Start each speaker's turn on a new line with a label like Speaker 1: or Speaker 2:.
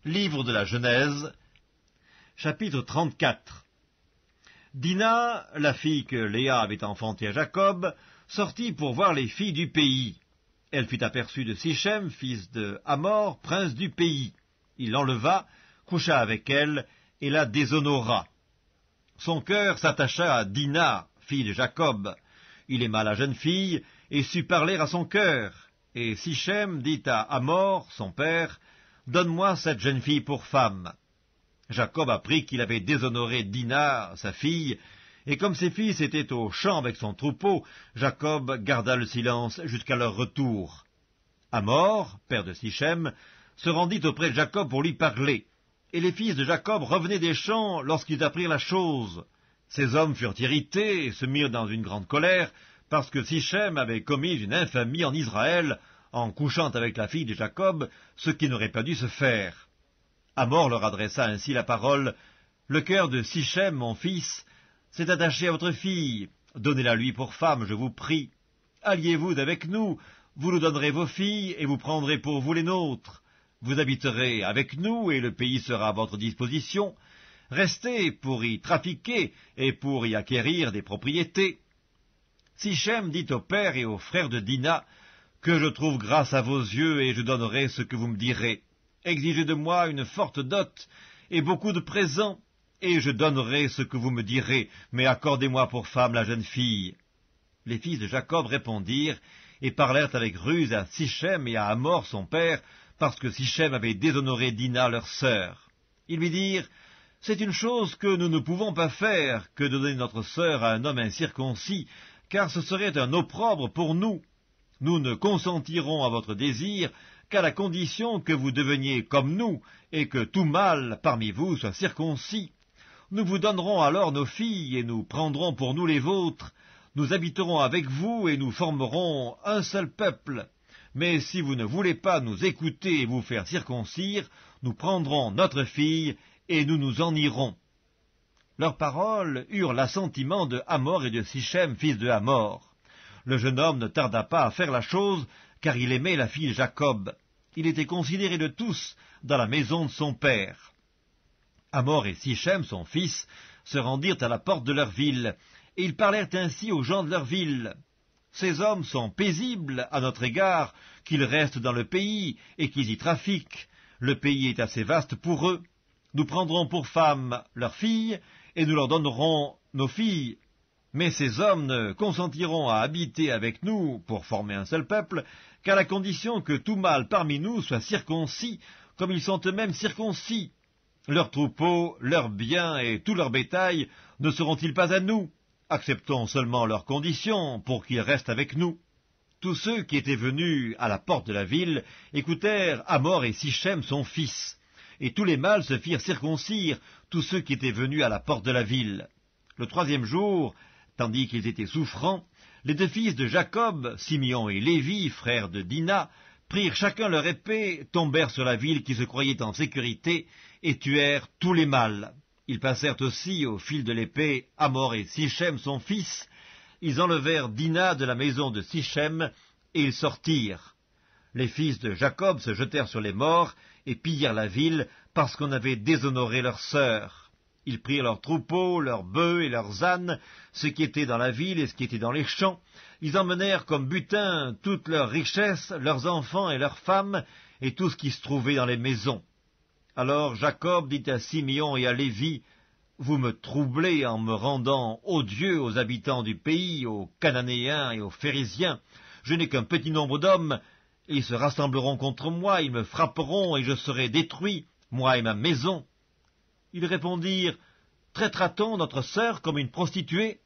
Speaker 1: Livre de la Genèse, chapitre 34. Dina, la fille que Léa avait enfantée à Jacob, sortit pour voir les filles du pays. Elle fut aperçue de Sichem, fils de Hamor, prince du pays. Il l'enleva, coucha avec elle, et la déshonora. Son cœur s'attacha à Dina, fille de Jacob. Il aima la jeune fille, et sut parler à son cœur. Et Sichem dit à Hamor, son père, « Donne-moi cette jeune fille pour femme. » Jacob apprit qu'il avait déshonoré Dina, sa fille, et comme ses fils étaient au champ avec son troupeau, Jacob garda le silence jusqu'à leur retour. Hamor, père de Sichem, se rendit auprès de Jacob pour lui parler, et les fils de Jacob revenaient des champs lorsqu'ils apprirent la chose. Ces hommes furent irrités et se mirent dans une grande colère, parce que Sichem avait commis une infamie en Israël, en couchant avec la fille de Jacob, ce qui n'aurait pas dû se faire. Hamor leur adressa ainsi la parole, « Le cœur de Sichem, mon fils, s'est attaché à votre fille. Donnez-la lui pour femme, je vous prie. Alliez-vous avec nous, vous nous donnerez vos filles, et vous prendrez pour vous les nôtres. Vous habiterez avec nous, et le pays sera à votre disposition. Restez pour y trafiquer, et pour y acquérir des propriétés. » Sichem dit au père et aux frères de Dina, « Que je trouve grâce à vos yeux, et je donnerai ce que vous me direz. Exigez de moi une forte dot, et beaucoup de présents, et je donnerai ce que vous me direz, mais accordez-moi pour femme la jeune fille. » Les fils de Jacob répondirent, et parlèrent avec ruse à Sichem et à Hamor son père, parce que Sichem avait déshonoré Dina leur sœur. Ils lui dirent, « C'est une chose que nous ne pouvons pas faire, que de donner notre sœur à un homme incirconcis, car ce serait un opprobre pour nous. Nous ne consentirons à votre désir qu'à la condition que vous deveniez comme nous, et que tout mâle parmi vous soit circoncis. Nous vous donnerons alors nos filles, et nous prendrons pour nous les vôtres. Nous habiterons avec vous, et nous formerons un seul peuple. Mais si vous ne voulez pas nous écouter et vous faire circoncire, nous prendrons notre fille, et nous nous en irons. » Leurs paroles eurent l'assentiment de Hamor et de Sichem, fils de Hamor. Le jeune homme ne tarda pas à faire la chose, car il aimait la fille de Jacob. Il était considéré de tous dans la maison de son père. Hamor et Sichem, son fils, se rendirent à la porte de leur ville, et ils parlèrent ainsi aux gens de leur ville. « Ces hommes sont paisibles à notre égard, qu'ils restent dans le pays et qu'ils y trafiquent. Le pays est assez vaste pour eux. Nous prendrons pour femmes leurs filles, et nous leur donnerons nos filles. Mais ces hommes ne consentiront à habiter avec nous pour former un seul peuple, qu'à la condition que tout mâle parmi nous soit circoncis, comme ils sont eux-mêmes circoncis. Leurs troupeaux, leurs biens et tout leur bétail ne seront-ils pas à nous? Acceptons seulement leurs conditions pour qu'ils restent avec nous. » Tous ceux qui étaient venus à la porte de la ville écoutèrent Hamor et Sichem son fils. Et tous les mâles se firent circoncire, tous ceux qui étaient venus à la porte de la ville. Le troisième jour, tandis qu'ils étaient souffrants, les deux fils de Jacob, Simeon et Lévi, frères de Dina, prirent chacun leur épée, tombèrent sur la ville qui se croyait en sécurité, et tuèrent tous les mâles. Ils passèrent aussi au fil de l'épée Hamor et Sichem son fils. Ils enlevèrent Dina de la maison de Sichem, et ils sortirent. Les fils de Jacob se jetèrent sur les morts, et pillèrent la ville, parce qu'on avait déshonoré leur sœur. Ils prirent leurs troupeaux, leurs bœufs et leurs ânes, ce qui était dans la ville et ce qui était dans les champs. Ils emmenèrent comme butin toutes leurs richesses, leurs enfants et leurs femmes, et tout ce qui se trouvait dans les maisons. Alors Jacob dit à Simeon et à Lévi, « Vous me troublez en me rendant odieux aux habitants du pays, aux Cananéens et aux Phérésiens. Je n'ai qu'un petit nombre d'hommes. Ils se rassembleront contre moi, ils me frapperont, et je serai détruit, moi et ma maison. » Ils répondirent, « Traitera-t-on notre sœur comme une prostituée?